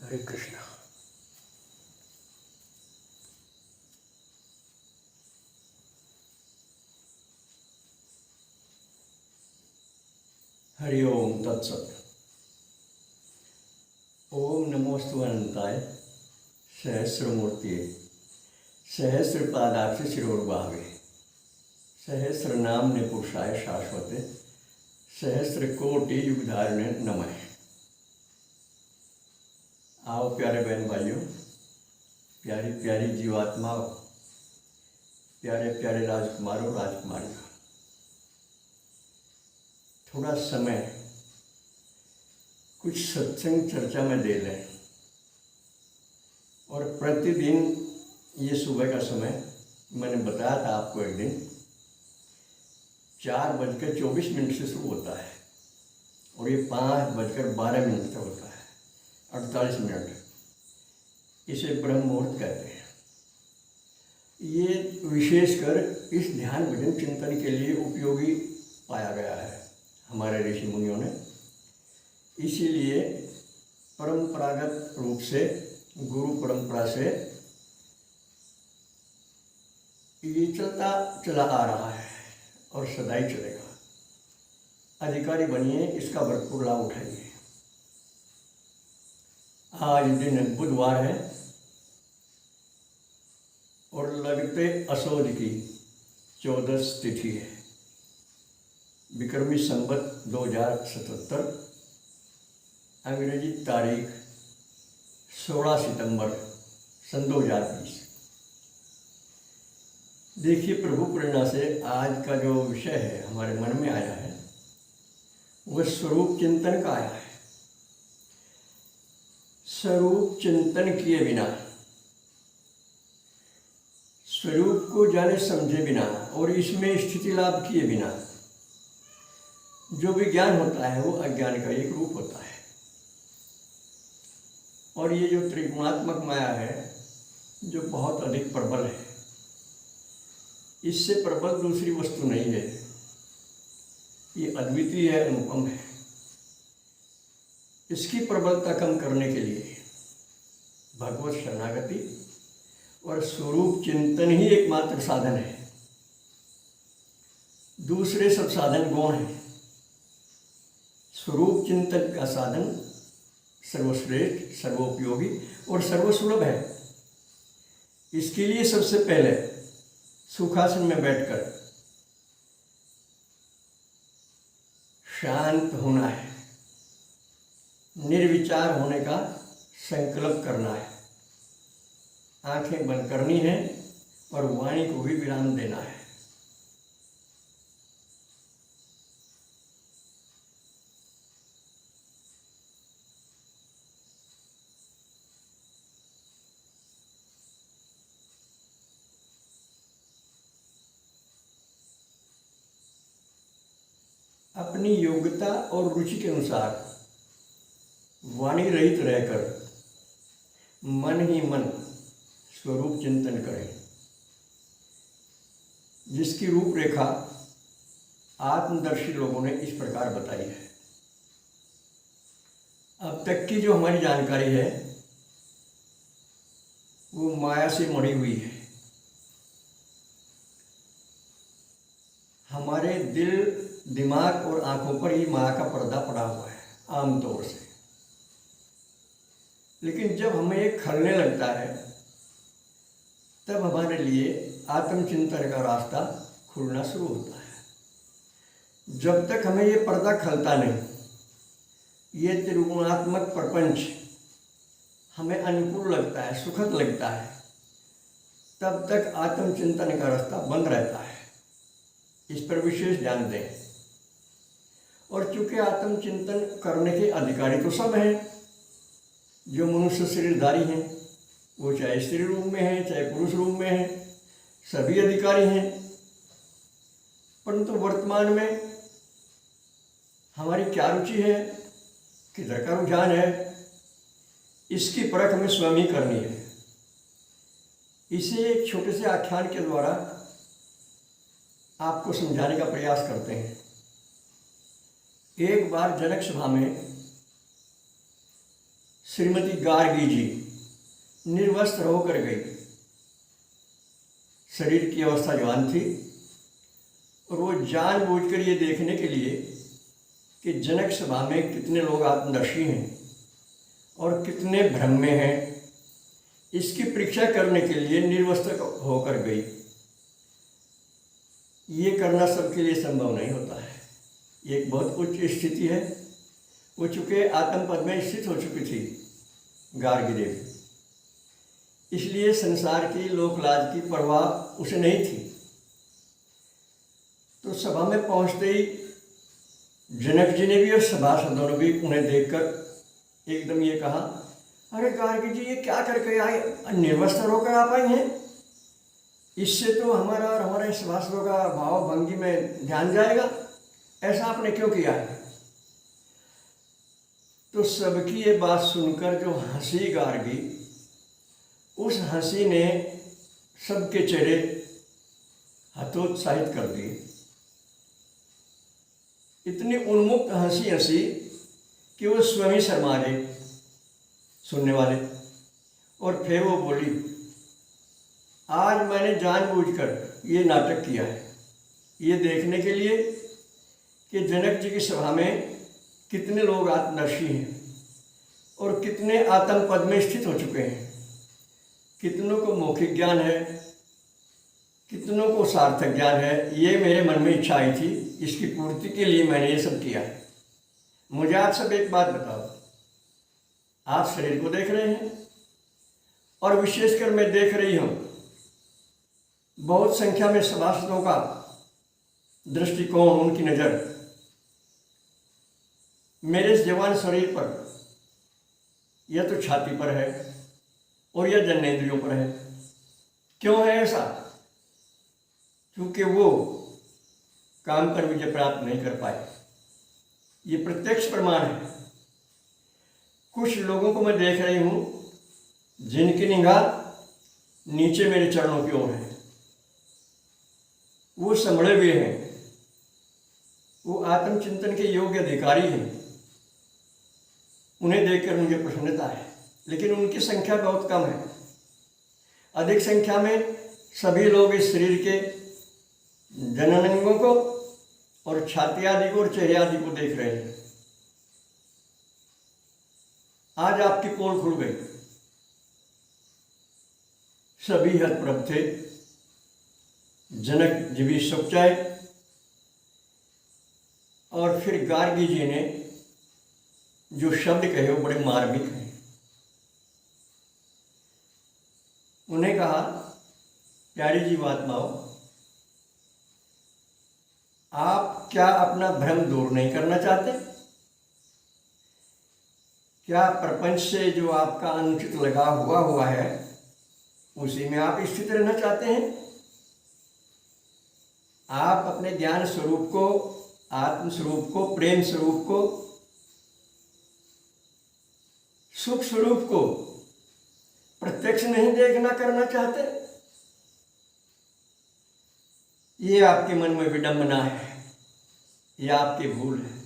हरे कृष्णा। हरि ओम तत्सत। ओम नमोस्तु अनंताय सहस्रमूर्तिये सहस्रपादाक्ष शिरोर्भावे सहस्रनाम पुरुषाय शाश्वते सहस्रकोटि युगधारिणे नमः। आओ प्यारे बहन भाइयों, प्यारी प्यारी जीवात्माओं, प्यारे प्यारे राजकुमारों राजकुमारियों, थोड़ा समय कुछ सत्संग चर्चा में दे लें। और प्रतिदिन ये सुबह का समय मैंने बताया था आपको, एक दिन 4:24 से शुरू होता है और ये 5:12 तक होता है, 48 मिनट। इसे ब्रह्म मुहूर्त कहते हैं। ये विशेषकर इस ध्यान भजन चिंतन के लिए उपयोगी पाया गया है हमारे ऋषि मुनियों ने। इसीलिए परंपरागत रूप से गुरु परंपरा से ये चलता चला आ रहा है और सदा ही चलेगा। अधिकारी बनिए, इसका भरपूर लाभ उठाइए। आज दिन बुधवार है और लगते असोज की 14 तिथि है। विक्रमी संवत 2077, अंग्रेजी तारीख 16 सितंबर सन 2020। देखिए, प्रभु प्रेरणा से आज का जो विषय है हमारे मन में आया है वह स्वरूप चिंतन का आया है। स्वरूप चिंतन किए बिना, स्वरूप को जाने समझे बिना और इसमें स्थिति लाभ किए बिना जो विज्ञान होता है वो अज्ञान का एक रूप होता है। और ये जो त्रिगुणात्मक माया है जो बहुत अधिक प्रबल है, इससे प्रबल दूसरी वस्तु नहीं है। ये अद्वितीय है, अनुपम है। इसकी प्रबलता कम करने के लिए भगवत शरणागति और स्वरूप चिंतन ही एकमात्र साधन है। दूसरे सब साधन गौण हैं। स्वरूप चिंतन का साधन सर्वश्रेष्ठ, सर्वोपयोगी और सर्वसुलभ है। इसके लिए सबसे पहले सुखासन में बैठकर शांत होना है, निर्विचार होने का संकल्प करना है, आंखें बंद करनी है और वाणी को भी विराम देना है। अपनी योग्यता और रुचि के अनुसार वाणी रहित रहकर मन ही मन स्वरूप चिंतन करें, जिसकी रूपरेखा आत्मदर्शी लोगों ने इस प्रकार बताई है। अब तक की जो हमारी जानकारी है वो माया से मढ़ी हुई है। हमारे दिल, दिमाग और आंखों पर ही माया का पर्दा पड़ा हुआ है आमतौर से। लेकिन जब हमें ये खलने लगता है तब हमारे लिए आत्मचिंतन का रास्ता खुलना शुरू होता है। जब तक हमें ये पर्दा खलता नहीं, ये त्रिगुणात्मक प्रपंच हमें अनुकूल लगता है, सुखद लगता है, तब तक आत्मचिंतन का रास्ता बंद रहता है। इस पर विशेष ध्यान दें। और चूंकि आत्मचिंतन करने के अधिकारी तो सब हैं, जो मनुष्य शरीरधारी हैं, वो चाहे स्त्री रूप में है चाहे पुरुष रूप में है, सभी अधिकारी हैं। परंतु वर्तमान में हमारी क्या रुचि है, किधर का रुझान है, इसकी परख हमें स्वयं ही करनी है। इसे एक छोटे से आख्यान के द्वारा आपको समझाने का प्रयास करते हैं। एक बार जनक सभा में श्रीमती गार्गी जी निर्वस्त्र होकर गई। शरीर की अवस्था जवान थी और वो जानबूझकर ये देखने के लिए कि जनक सभा में कितने लोग आत्मदर्शी हैं और कितने भ्रम में हैं, इसकी परीक्षा करने के लिए निर्वस्त्र होकर गई। ये करना सबके लिए संभव नहीं होता है। ये एक बहुत उच्च स्थिति है। वो चूँकि आत्मपद में स्थित हो चुकी थी गार्गी देवी, इसलिए संसार की लोकलाज की परवाह उसे नहीं थी। तो सभा में पहुंचते ही जनक जी ने भी और सभासदों ने भी उन्हें देखकर एकदम ये कहा, अरे गार्गी जी, ये क्या करके आए, निर्वस्त्र होकर आप आई हैं? इससे तो हमारा और हमारे सभासदों का भाव भंगी में ध्यान जाएगा, ऐसा आपने क्यों किया है? तो सबकी ये बात सुनकर जो हंसी गार्गी, उस हंसी ने सबके चेहरे हतोत्साहित कर दिए। इतनी उन्मुक्त हंसी हंसी कि वो स्वयं ही शर्मा गए सुनने वाले। और फिर वो बोली, आज मैंने जानबूझकर ये नाटक किया है, ये देखने के लिए कि जनक जी की सभा में कितने लोग आत्मदर्शी हैं और कितने आत्म पद में स्थित हो चुके हैं, कितनों को मौखिक ज्ञान है, कितनों को सार्थक ज्ञान है। ये मेरे मन में इच्छा आई थी, इसकी पूर्ति के लिए मैंने ये सब किया है। मुझे आप सब एक बात बताओ, आप शरीर को देख रहे हैं और विशेषकर मैं देख रही हूँ बहुत संख्या में सभासदों का दृष्टिकोण, उनकी नज़र मेरे इस जवान शरीर पर या तो छाती पर है और या जनेंद्रियों पर है। क्यों है ऐसा? क्योंकि वो काम पर विजय प्राप्त नहीं कर पाए। ये प्रत्यक्ष प्रमाण है। कुछ लोगों को मैं देख रही हूँ जिनकी निगाह नीचे मेरे चरणों की ओर है, वो संभले हुए हैं, वो आत्मचिंतन के योग्य अधिकारी हैं। उन्हें देखकर मुझे प्रसन्नता है, लेकिन उनकी संख्या बहुत कम है। अधिक संख्या में सभी लोग इस शरीर के जननांगों को और छाती आदि को और चेहरे आदि को देख रहे हैं। आज आपकी पोल खुल गई, सभी हतप्रभ थे। जनक जी भी सोचाए और फिर गार्गी जी ने जो शब्द कहे वो बड़े मार्मिक हैं। उन्हें कहा, प्यारी जी महात्माओं, आप क्या अपना भ्रम दूर नहीं करना चाहते? क्या प्रपंच से जो आपका अनुचित लगाव हुआ है उसी में आप स्थित रहना चाहते हैं? आप अपने ज्ञान स्वरूप को, आत्म स्वरूप को, प्रेम स्वरूप को, सुख स्वरूप को प्रत्यक्ष नहीं देखना करना चाहते? ये आपके मन में विडंबना है, ये आपकी भूल है।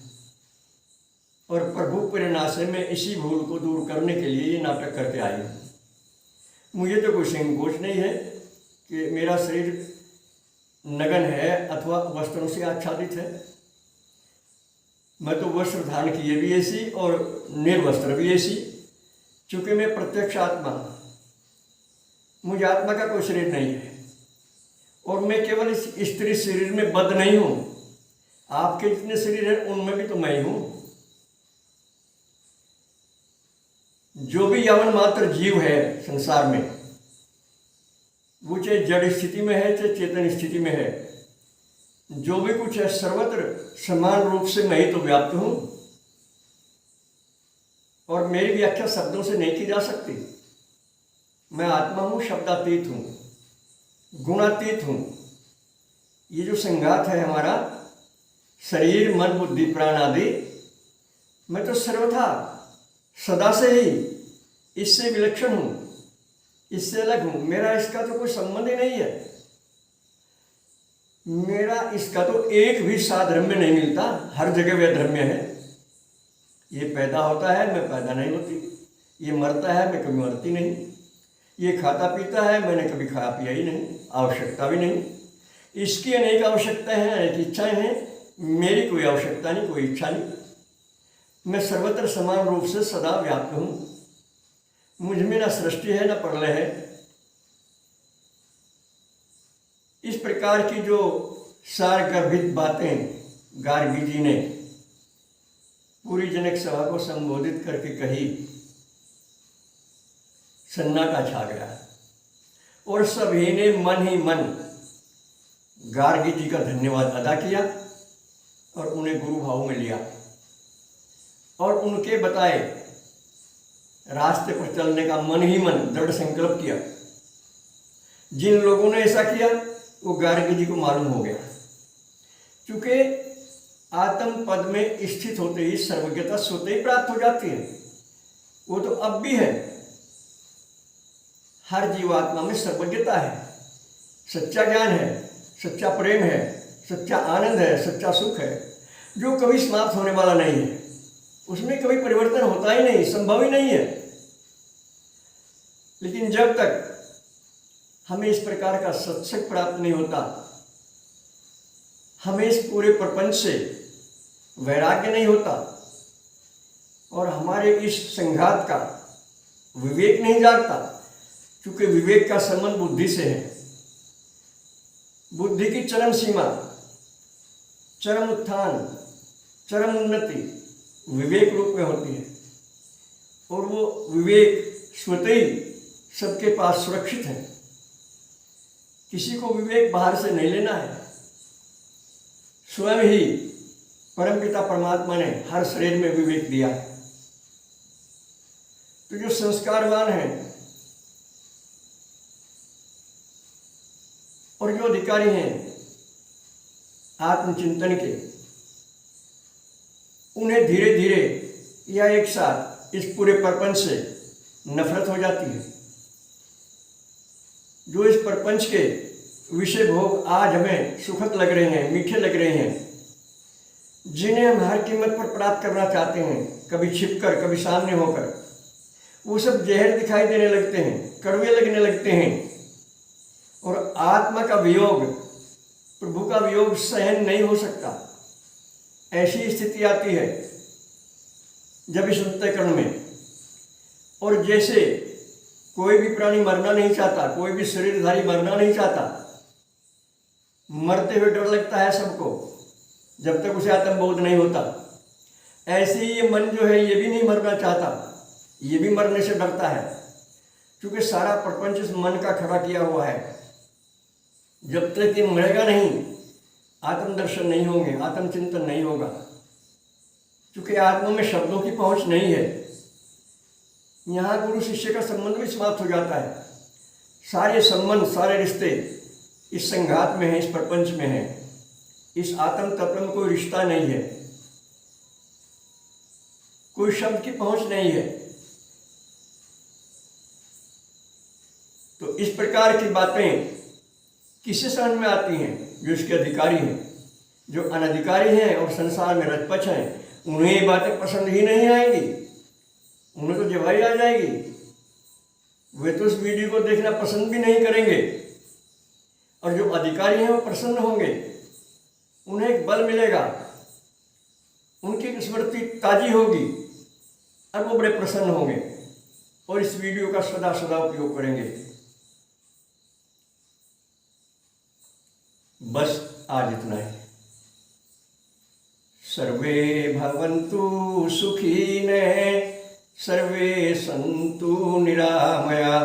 और प्रभु प्रेरणा से मैं इसी भूल को दूर करने के लिए ये नाटक करके आई हूँ। मुझे तो कोई संकोच नहीं है कि मेरा शरीर नग्न है अथवा वस्त्रों से आच्छादित है। मैं तो वस्त्र धारण किए भी ऐसी और निर्वस्त्र भी ऐसी, चूँकि मैं प्रत्यक्ष आत्मा हूँ। मुझे आत्मा का कोई शरीर नहीं है और मैं केवल इस स्त्री शरीर में बद्ध नहीं हूँ। आपके जितने शरीर हैं उनमें भी तो मैं हूँ। जो भी यवन मात्र जीव है संसार में, वो चाहे जड़ स्थिति में है चाहे चेतन स्थिति में है, जो भी कुछ है सर्वत्र समान रूप से मैं ही तो व्याप्त हूँ। और मेरी व्याख्या शब्दों से नहीं की जा सकती। मैं आत्मा हूँ, शब्दातीत हूँ, गुणातीत हूँ। ये जो संघात है हमारा शरीर, मन, बुद्धि, प्राण आदि, मैं तो सर्वथा सदा से ही इससे विलक्षण हूँ, इससे अलग हूँ। मेरा इसका तो कोई संबंध ही नहीं है। मेरा इसका तो एक भी साधर्म्य नहीं मिलता, हर जगह वह धर्म्य है। ये पैदा होता है, मैं पैदा नहीं होती। ये मरता है, मैं कभी मरती नहीं। ये खाता पीता है, मैंने कभी खाया पिया ही नहीं, आवश्यकता भी नहीं। इसकी अनेक आवश्यकताएं हैं, अनेक इच्छाएं हैं, मेरी कोई आवश्यकता नहीं, कोई इच्छा नहीं। मैं सर्वत्र समान रूप से सदा व्याप्त हूँ। मुझ में न सृष्टि है न प्रलय है। इस प्रकार की जो सारगर्भित बातें गार्गी जी ने पूरी जनक सभा को संबोधित करके कही, सन्नाटा छा गया और सभी ने मन ही मन गार्गी जी का धन्यवाद अदा किया और उन्हें गुरु भाव में लिया और उनके बताए रास्ते पर चलने का मन ही मन दृढ़ संकल्प किया। जिन लोगों ने ऐसा किया वो गार्गी जी को मालूम हो गया, क्योंकि आत्म पद में स्थित होते ही सर्वज्ञता स्वतः ही प्राप्त हो जाती है। वो तो अब भी है, हर जीवात्मा में सर्वज्ञता है, सच्चा ज्ञान है, सच्चा प्रेम है, सच्चा आनंद है, सच्चा सुख है, जो कभी समाप्त होने वाला नहीं है। उसमें कभी परिवर्तन होता ही नहीं, संभव ही नहीं है। लेकिन जब तक हमें इस प्रकार का सत्संग प्राप्त नहीं होता, हमें इस पूरे प्रपंच से वैराग्य नहीं होता और हमारे इस संघात का विवेक नहीं जागता, क्योंकि विवेक का संबंध बुद्धि से है। बुद्धि की चरम सीमा, चरम उत्थान, चरम उन्नति विवेक रूप में होती है और वो विवेक स्वतः ही सबके पास सुरक्षित है। किसी को विवेक बाहर से नहीं लेना है, स्वयं ही परमपिता परमात्मा ने हर शरीर में विवेक दिया है। तो जो संस्कारवान है और जो अधिकारी हैं आत्मचिंतन के, उन्हें धीरे धीरे या एक साथ इस पूरे प्रपंच से नफरत हो जाती है। जो इस प्रपंच के विषय भोग आज हमें सुखद लग रहे हैं, मीठे लग रहे हैं, जिन्हें हम हर कीमत पर प्राप्त करना चाहते हैं, कभी छिपकर कभी सामने होकर, वो सब जहर दिखाई देने लगते हैं, कड़वे लगने लगते हैं और आत्मा का वियोग, प्रभु का वियोग सहन नहीं हो सकता। ऐसी स्थिति आती है जब इस अंतःकरण में, और जैसे कोई भी प्राणी मरना नहीं चाहता, कोई भी शरीरधारी मरना नहीं चाहता, मरते हुए डर लगता है सबको जब तक उसे आत्मबोध नहीं होता, ऐसे ही ये मन जो है ये भी नहीं मरना चाहता, ये भी मरने से डरता है, क्योंकि सारा प्रपंच इस मन का खड़ा किया हुआ है। जब तक ये मरेगा नहीं, आत्मदर्शन नहीं होंगे, आत्मचिंतन नहीं होगा, क्योंकि आत्मा में शब्दों की पहुंच नहीं है। यहाँ गुरु शिष्य का संबंध भी समाप्त हो जाता है। सारे संबंध, सारे रिश्ते इस संघात में है, इस प्रपंच में है। इस आत्म तत्व में कोई रिश्ता नहीं है, कोई शब्द की पहुंच नहीं है। तो इस प्रकार की बातें किससे समझ में आती हैं? जो इसके अधिकारी हैं। जो अनधिकारी हैं और संसार में रजपच हैं, उन्हें ये बातें पसंद ही नहीं आएंगी, उन्हें तो जवाई आ जाएगी, वे तो इस वीडियो को देखना पसंद भी नहीं करेंगे। और जो अधिकारी हैं वो प्रसन्न होंगे, उन्हें एक बल मिलेगा, उनकी स्मृति ताजी होगी और वो बड़े प्रसन्न होंगे और इस वीडियो का सदा सदा उपयोग करेंगे। बस आज इतना ही। सर्वे भवन्तु सुखिनः, सर्वे सन्तु निरामया,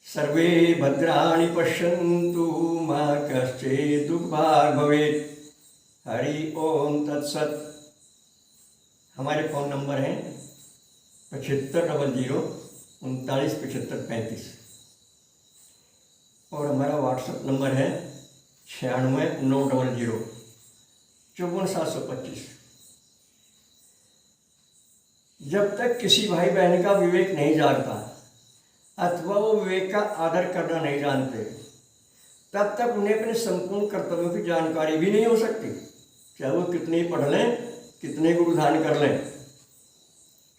सर्वे भद्राणि पश्यन्तु, मा कश्चित् दुःखभाग् भवेत्। हरि ओम तत्सत। हमारे फ़ोन नंबर हैं 7500 39 75 35 और हमारा व्हाट्सएप नंबर है 96 900 54 725। जब तक किसी भाई बहन का विवेक नहीं जागता अथवा वो विवेक का आदर करना नहीं जानते, तब तक उन्हें अपने संपूर्ण कर्तव्यों की जानकारी भी नहीं हो सकती, चाहे वो कितने ही पढ़ लें, कितने गुरु धारण कर लें।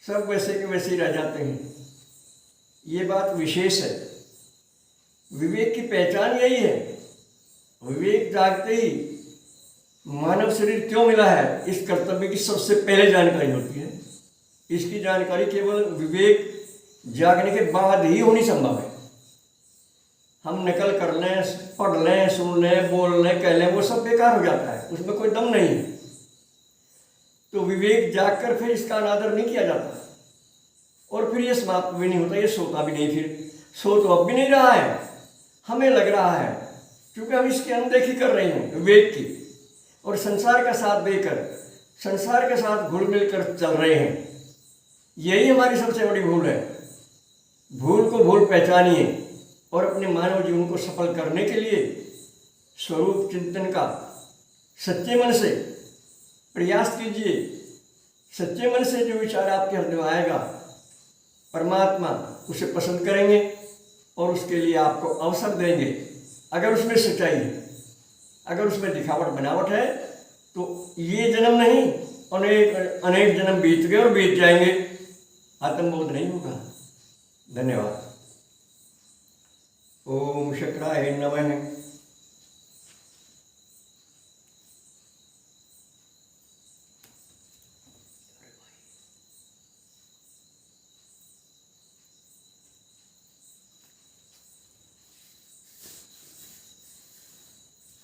सब वैसे के वैसे ही रह जाते हैं। ये बात विशेष है। विवेक की पहचान यही है। विवेक जागते ही मानव शरीर क्यों मिला है, इस कर्तव्य की सबसे पहले जानकारी होती है। इसकी जानकारी केवल विवेक जागने के बाद ही होनी संभव है। हम नकल कर लें, पढ़ लें, सुन लें, बोल लें, कह लें, वो सब बेकार हो जाता है, उसमें कोई दम नहीं है। तो विवेक जागकर फिर इसका अनादर नहीं किया जाता, और फिर ये समाप्त भी नहीं होता, ये सोता भी नहीं। फिर सो तो अब भी नहीं रहा है, हमें लग रहा है, क्योंकि हम इसकी अनदेखी कर रहे हैं विवेक की, और संसार का साथ देकर संसार के साथ घुल मिल कर चल रहे हैं। यही हमारी सबसे बड़ी भूल है। भूल को भूल पहचानिए और अपने मानव जीवन को सफल करने के लिए स्वरूप चिंतन का सच्चे मन से प्रयास कीजिए। सच्चे मन से जो विचार आपके हृदय में आएगा, परमात्मा उसे पसंद करेंगे और उसके लिए आपको अवसर देंगे। अगर उसमें सच्चाई है, अगर उसमें दिखावट बनावट है, तो ये जन्म नहीं, अनेक अनेक जन्म बीत गए और बीत जाएंगे, आत्मबोध नहीं होगा। धन्यवाद। ओम शक्राय नमः।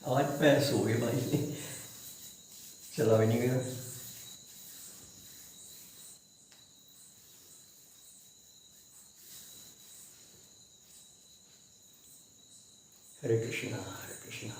आज पैर सो गए भाई, चला भी नहीं गया। हरे कृष्णा हरे कृष्णा।